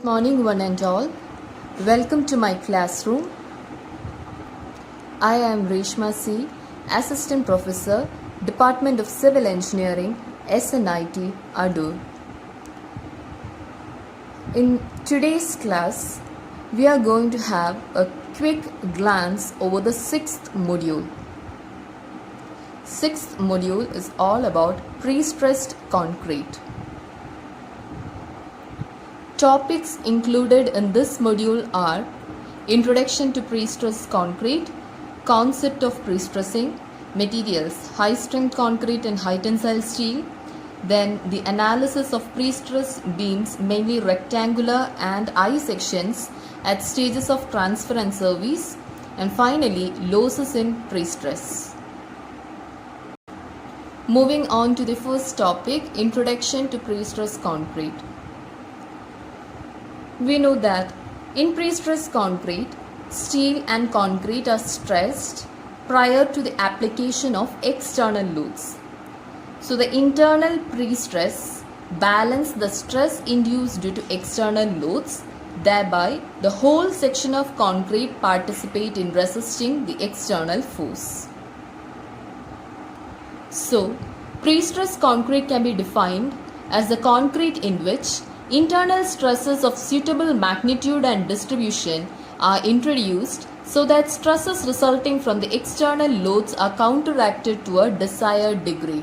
Morning, one and all. Welcome to my classroom. I am Reshma C., Assistant Professor, Department of Civil Engineering, SNIT, Adur. In today's class, we are going to have a quick glance over the sixth module. Sixth module is all about pre-stressed concrete. Topics included in this module are Introduction to Pre-stressed concrete, Concept of pre-stressing, Materials, high-strength concrete and high-tensile steel, then the analysis of pre-stressed beams, mainly rectangular and I sections at stages of transfer and service, and finally losses in pre-stress. Moving on to the first topic, Introduction to Pre-stressed concrete. We know that in pre-stressed concrete, steel and concrete are stressed prior to the application of external loads. So the internal pre-stress balances the stress induced due to external loads, thereby the whole section of concrete participate in resisting the external force. So pre-stressed concrete can be defined as the concrete in which internal stresses of suitable magnitude and distribution are introduced so that stresses resulting from the external loads are counteracted to a desired degree.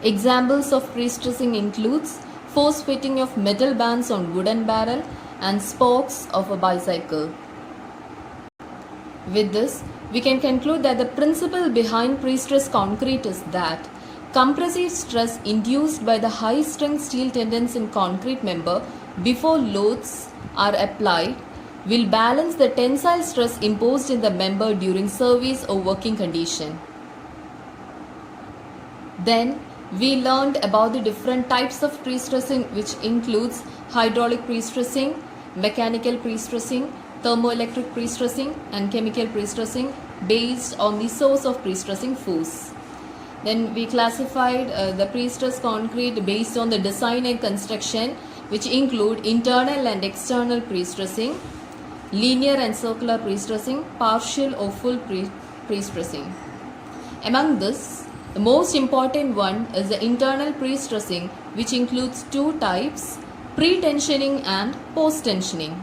Examples of pre-stressing includes force fitting of metal bands on wooden barrel and spokes of a bicycle. With this, we can conclude that the principle behind pre-stressed concrete is that compressive stress induced by the high-strength steel tendons in concrete member before loads are applied will balance the tensile stress imposed in the member during service or working condition. Then we learned about the different types of pre-stressing, which includes hydraulic pre-stressing, mechanical pre-stressing, thermoelectric pre-stressing and chemical pre-stressing based on the source of pre-stressing force. Then we classified the pre-stressed concrete based on the design and construction, which include internal and external pre-stressing, linear and circular pre-stressing, partial or full pre-stressing. Among this, the most important one is the internal pre-stressing, which includes two types, pre-tensioning and post-tensioning.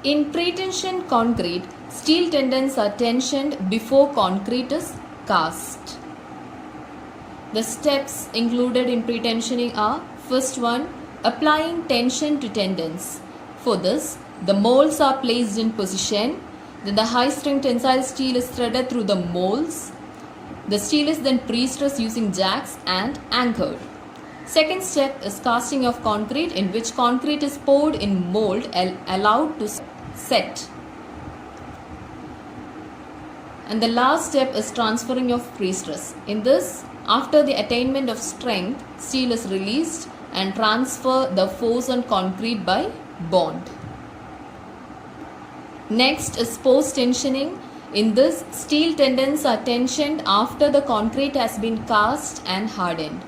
In pre-tension concrete, steel tendons are tensioned before concrete is cast. The steps included in pre-tensioning are: first one, applying tension to tendons. For this, the molds are placed in position. Then the high-strength tensile steel is threaded through the molds. The steel is then pre-stressed using jacks and anchored. Second step is casting of concrete, in which concrete is poured in mold and allowed to set. And the last step is transferring of pre-stress. In this, after the attainment of strength, steel is released and transfer the force on concrete by bond. Next is post-tensioning. In this, steel tendons are tensioned after the concrete has been cast and hardened.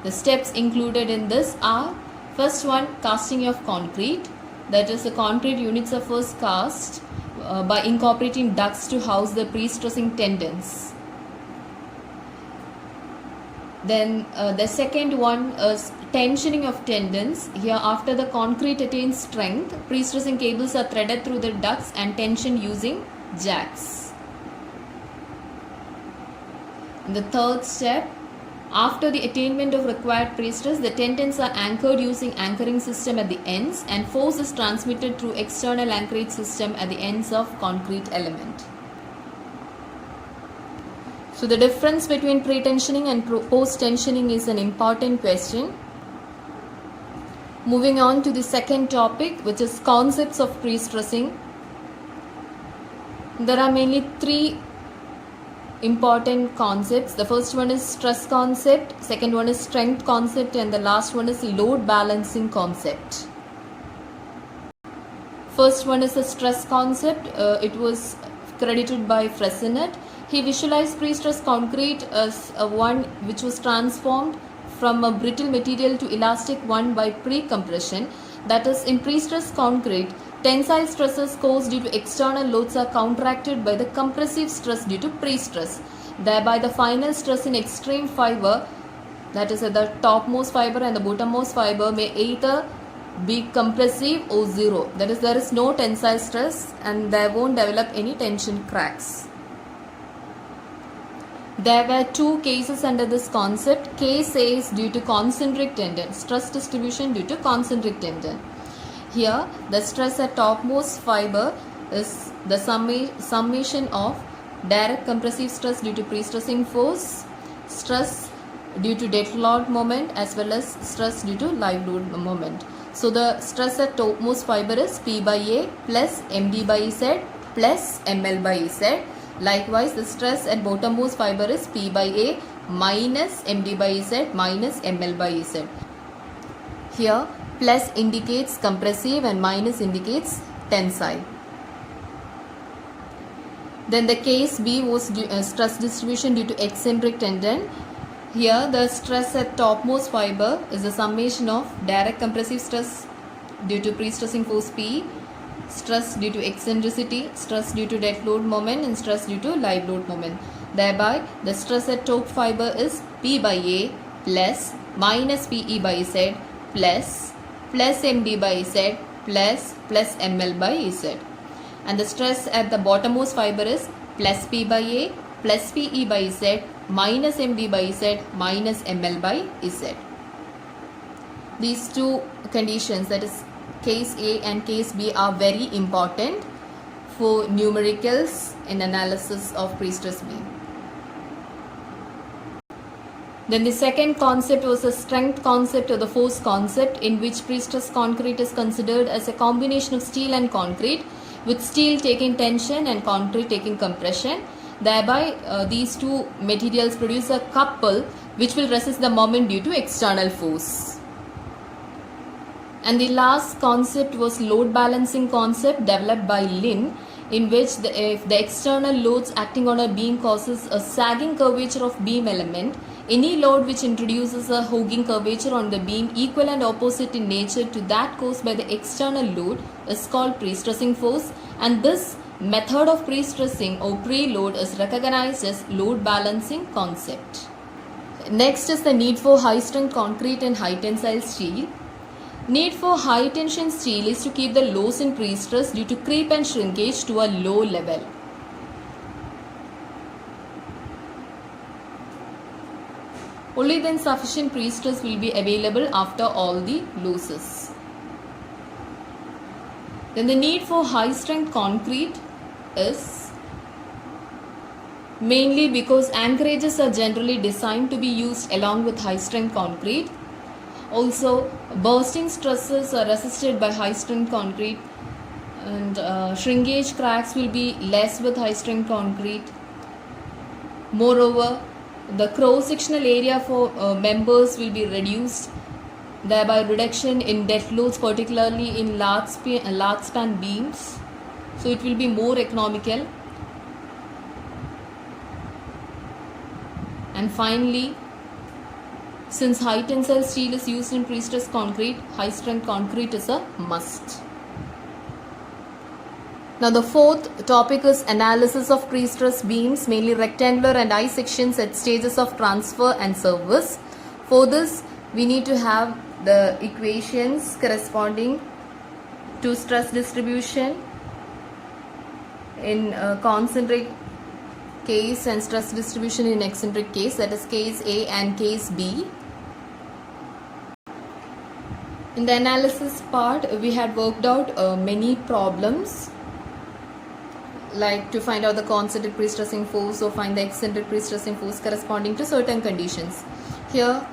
The steps included in this are: first one, casting of concrete. That is, the concrete units are first cast by incorporating ducts to house the pre-stressing tendons. Then the second one is tensioning of tendons. Here, after the concrete attains strength, pre-stressing cables are threaded through the ducts and tensioned using jacks. And the third step, after the attainment of required pre-stress, the tendons are anchored using anchoring system at the ends, and force is transmitted through external anchorage system at the ends of concrete element. So the difference between pre-tensioning and post-tensioning is an important question. Moving on to the second topic, which is concepts of pre-stressing. There are mainly three important concepts. The first one is stress concept, second one is strength concept, and the last one is load balancing concept. First one is the stress concept. It was credited by Fressinet. He visualized pre-stressed concrete as one which was transformed from a brittle material to elastic one by pre-compression. That is, in pre-stressed concrete, tensile stresses caused due to external loads are counteracted by the compressive stress due to pre-stress. Thereby, the final stress in extreme fiber, that is at the topmost fiber and the bottommost fiber, may either be compressive or zero. That is, there is no tensile stress and there won't develop any tension cracks. There were two cases under this concept. Case A is due to concentric tendon, stress distribution due to concentric tendon. Here, the stress at topmost fiber is the summation of direct compressive stress due to pre-stressing force, stress due to dead load moment, as well as stress due to live load moment. So, the stress at topmost fiber is P by A plus MD by Z plus ML by Z. Likewise, the stress at bottommost fiber is P by A minus MD by Z minus ML by Z. Here, plus indicates compressive and minus indicates tensile. Then the case B was stress distribution due to eccentric tendon. Here, the stress at topmost fiber is the summation of direct compressive stress due to pre-stressing force P, stress due to eccentricity, stress due to dead load moment, and stress due to live load moment. Thereby, the stress at top fiber is P by A plus minus PE by Z plus MD by Z plus ML by Z. And the stress at the bottommost fiber is plus P by A plus PE by Z minus MD by Z minus ML by Z. These two conditions, that is case A and case B, are very important for numericals in analysis of pre-stress beam. Then the second concept was a strength concept or the force concept, in which pre-stress concrete is considered as a combination of steel and concrete, with steel taking tension and concrete taking compression. Thereby, these two materials produce a couple which will resist the moment due to external force. And the last concept was load balancing concept developed by Lin, in which if the external loads acting on a beam causes a sagging curvature of beam element, any load which introduces a hogging curvature on the beam equal and opposite in nature to that caused by the external load is called pre-stressing force, and this method of pre-stressing or preload is recognized as load balancing concept. Next is the need for high strength concrete and high tensile steel. Need for high tension steel is to keep the loads in pre-stress due to creep and shrinkage to a low level. Only then sufficient pre-stress will be available after all the losses. Then the need for high strength concrete is mainly because anchorages are generally designed to be used along with high strength concrete. Also, bursting stresses are resisted by high strength concrete, and shrinkage cracks will be less with high strength concrete. Moreover, the cross-sectional area for members will be reduced, thereby reduction in dead loads, particularly in large span beams. So it will be more economical. And finally, since high tensile steel is used in pre-stressed concrete, high strength concrete is a must. Now the fourth topic is analysis of pre-stressed beams, mainly rectangular and I sections at stages of transfer and service. For this, we need to have the equations corresponding to stress distribution in concentric case and stress distribution in eccentric case, that is case A and case B. In the analysis part, we had worked out many problems, like to find out the concentric pre-stressing force or find the eccentric pre-stressing force corresponding to certain conditions. Here,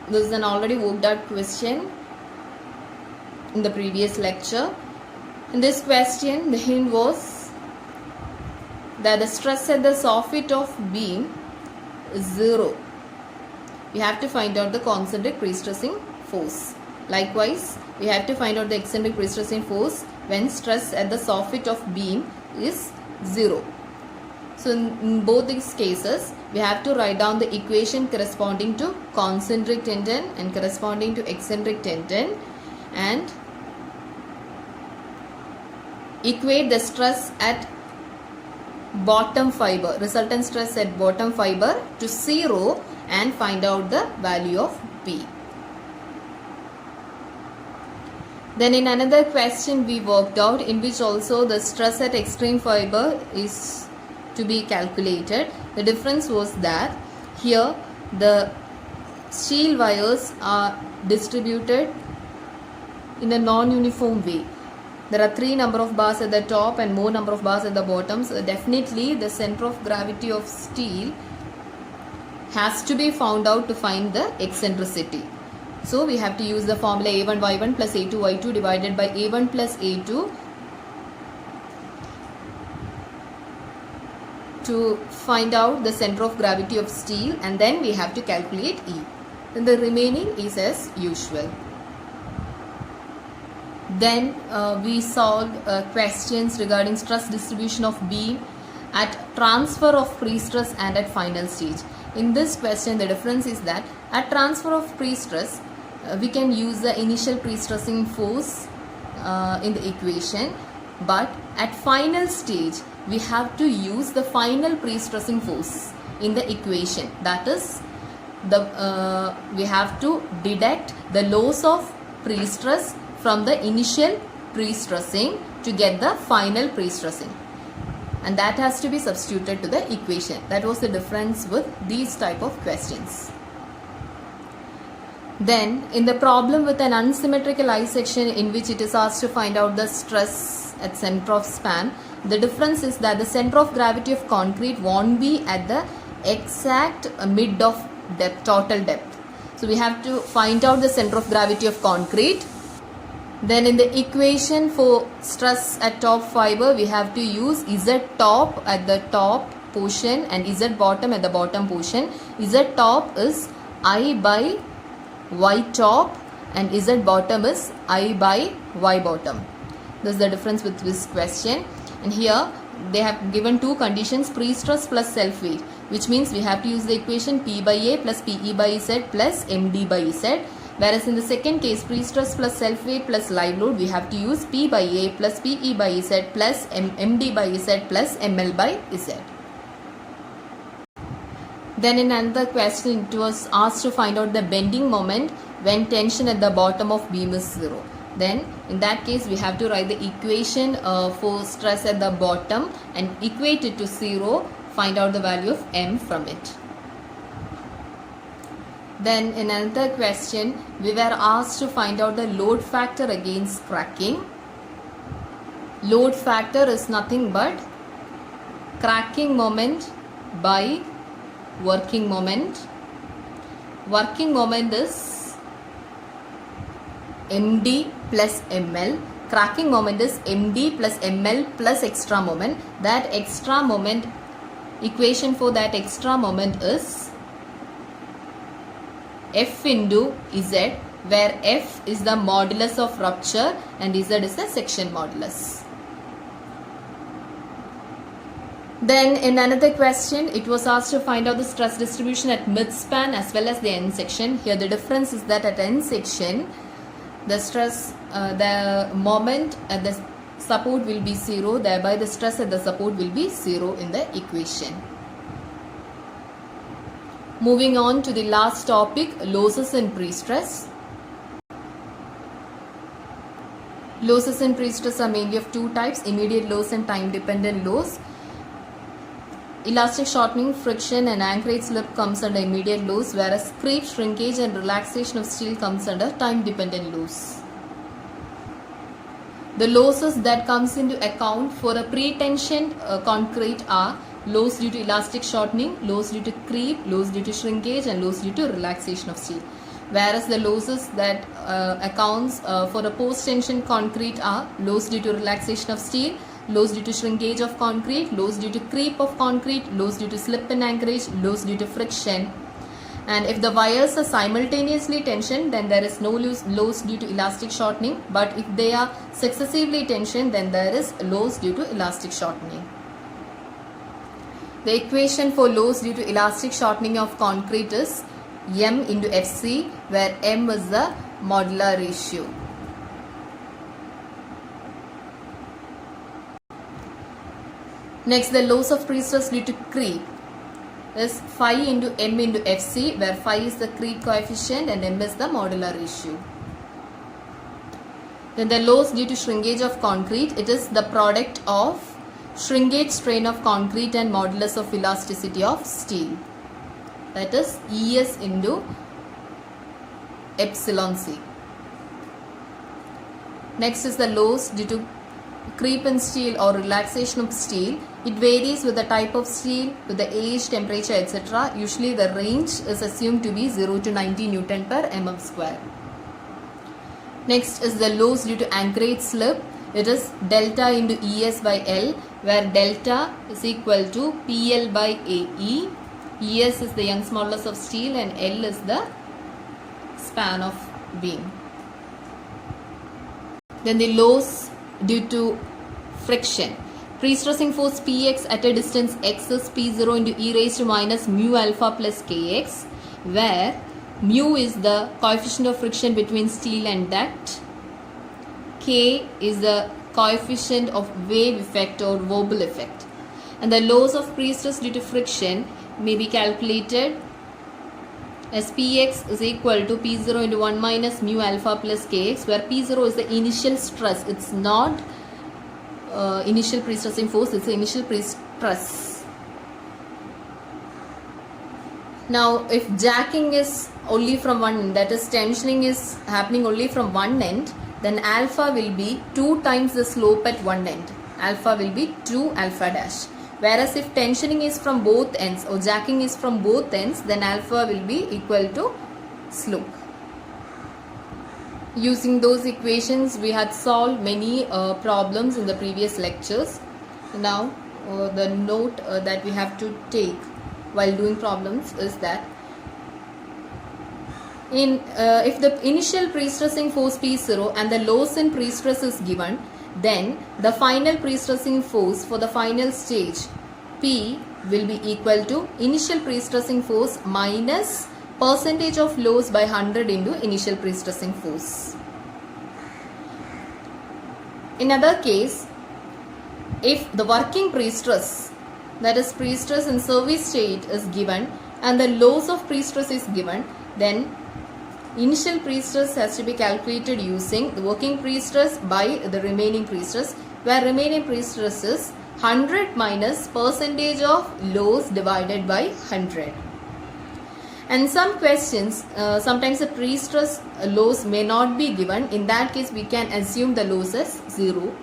this is an already worked out question in the previous lecture. In this question, the hint was that the stress at the soffit of beam is 0. We have to find out the concentric pre-stressing force. Likewise, we have to find out the eccentric pre-stressing force when stress at the soffit of beam is 0. So in both these cases, we have to write down the equation corresponding to concentric tendon and corresponding to eccentric tendon, and equate the stress at bottom fiber, resultant stress at bottom fiber to 0, and find out the value of P. Then in another question we worked out, in which also the stress at extreme fiber is to be calculated. The difference was that here the steel wires are distributed in a non-uniform way. There are 3 number of bars at the top and more number of bars at the bottom. So definitely the center of gravity of steel has to be found out to find the eccentricity. So we have to use the formula A1y1 plus A2y2 divided by A1 plus A2 to find out the center of gravity of steel, and then we have to calculate E. Then the remaining is as usual. Then we solved questions regarding stress distribution of beam at transfer of pre-stress and at final stage. In this question, the difference is that at transfer of pre-stress, we can use the initial pre-stressing force in the equation, but at final stage, we have to use the final pre-stressing force in the equation. That is, we have to deduct the loss of pre-stress from the initial pre-stressing to get the final pre-stressing, and that has to be substituted to the equation. That was the difference with these type of questions. Then in the problem with an unsymmetrical I section, in which it is asked to find out the stress at center of span, the difference is that the center of gravity of concrete won't be at the exact mid of depth, total depth. So we have to find out the center of gravity of concrete. Then in the equation for stress at top fiber, we have to use Z top at the top portion and Z bottom at the bottom portion. Z top is I by Y top and Z bottom is I by Y bottom. This is the difference with this question. And here they have given 2 conditions, pre-stress plus self-weight, which means we have to use the equation P by A plus PE by Z plus MD by Z. Whereas in the second case, pre-stress plus self-weight plus live load, we have to use P by A plus PE by Z plus MD by Z plus ML by Z. Then in another question, it was asked to find out the bending moment when tension at the bottom of beam is 0. Then in that case, we have to write the equation for stress at the bottom and equate it to 0, find out the value of M from it. Then in another question, we were asked to find out the load factor against cracking. Load factor is nothing but cracking moment by working moment. Working moment is MD plus ML. Cracking moment is MD plus ML plus extra moment. That extra moment, equation for that extra moment is F into Z, where F is the modulus of rupture and Z is the section modulus. Then in another question, it was asked to find out the stress distribution at mid-span as well as the end section. Here the difference is that at end section, the stress, the moment at the support will be 0, thereby the stress at the support will be 0 in the equation. Moving on to the last topic, losses in pre-stress. Losses in pre-stress are mainly of 2 types, immediate loss and time-dependent loss. Elastic shortening, friction and anchorage slip comes under immediate loss, whereas creep, shrinkage and relaxation of steel comes under time-dependent loss. The losses that comes into account for a pre-tensioned concrete are loss due to elastic shortening, loss due to creep, loss due to shrinkage and loss due to relaxation of steel. Whereas the losses that accounts for a post-tension concrete are loss due to relaxation of steel, loss due to shrinkage of concrete, loss due to creep of concrete, loss due to slip in anchorage, loss due to friction. And if the wires are simultaneously tensioned, then there is no loss due to elastic shortening. But if they are successively tensioned, then there is loss due to elastic shortening. The equation for loss due to elastic shortening of concrete is M into Fc, where M is the modular ratio. Next, the loss of pre-stress due to creep is phi into M into Fc, where phi is the creep coefficient and M is the modular ratio. Then the loss due to shrinkage of concrete, it is the product of shrinkage strain of concrete and modulus of elasticity of steel. That is Es into epsilon c. Next is the loss due to creep in steel or relaxation of steel. It varies with the type of steel, with the age, temperature, etc. Usually the range is assumed to be 0 to 90 Newton per mm square. Next is the loss due to anchorage slip. It is delta into Es by L, where delta is equal to PL by AE. Es is the Young's modulus of steel and L is the span of beam. Then the loss due to friction. Pre-stressing force Px at a distance x is P0 into e raised to minus mu alpha plus Kx, where mu is the coefficient of friction between steel and duct. K is the coefficient of wave effect or wobble effect. And the loss of pre-stress due to friction may be calculated as Px is equal to P0 into 1 minus mu alpha plus Kx, where P0 is the initial stress. It's not initial pre-stressing force, it's the initial pre-stress. Now, if jacking is only from one end, that is tensioning is happening only from one end, then alpha will be 2 times the slope at one end. Alpha will be 2 alpha dash. Whereas if tensioning is from both ends or jacking is from both ends, then alpha will be equal to slope. Using those equations, we had solved many problems in the previous lectures. Now, the note that we have to take while doing problems is that if the initial pre-stressing force P0 and the loss in pre-stress is given, then the final pre-stressing force for the final stage P will be equal to initial pre-stressing force minus percentage of loss by 100 into initial pre-stressing force. In other case, if the working pre-stress, that is pre-stress in service state, is given and the loss of pre-stress is given, then initial pre-stress has to be calculated using the working pre-stress by the remaining pre-stress, where remaining pre-stress is 100 minus percentage of loss divided by 100. And some questions, sometimes the pre-stress loss may not be given. In that case, we can assume the loss as 0.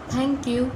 Thank you.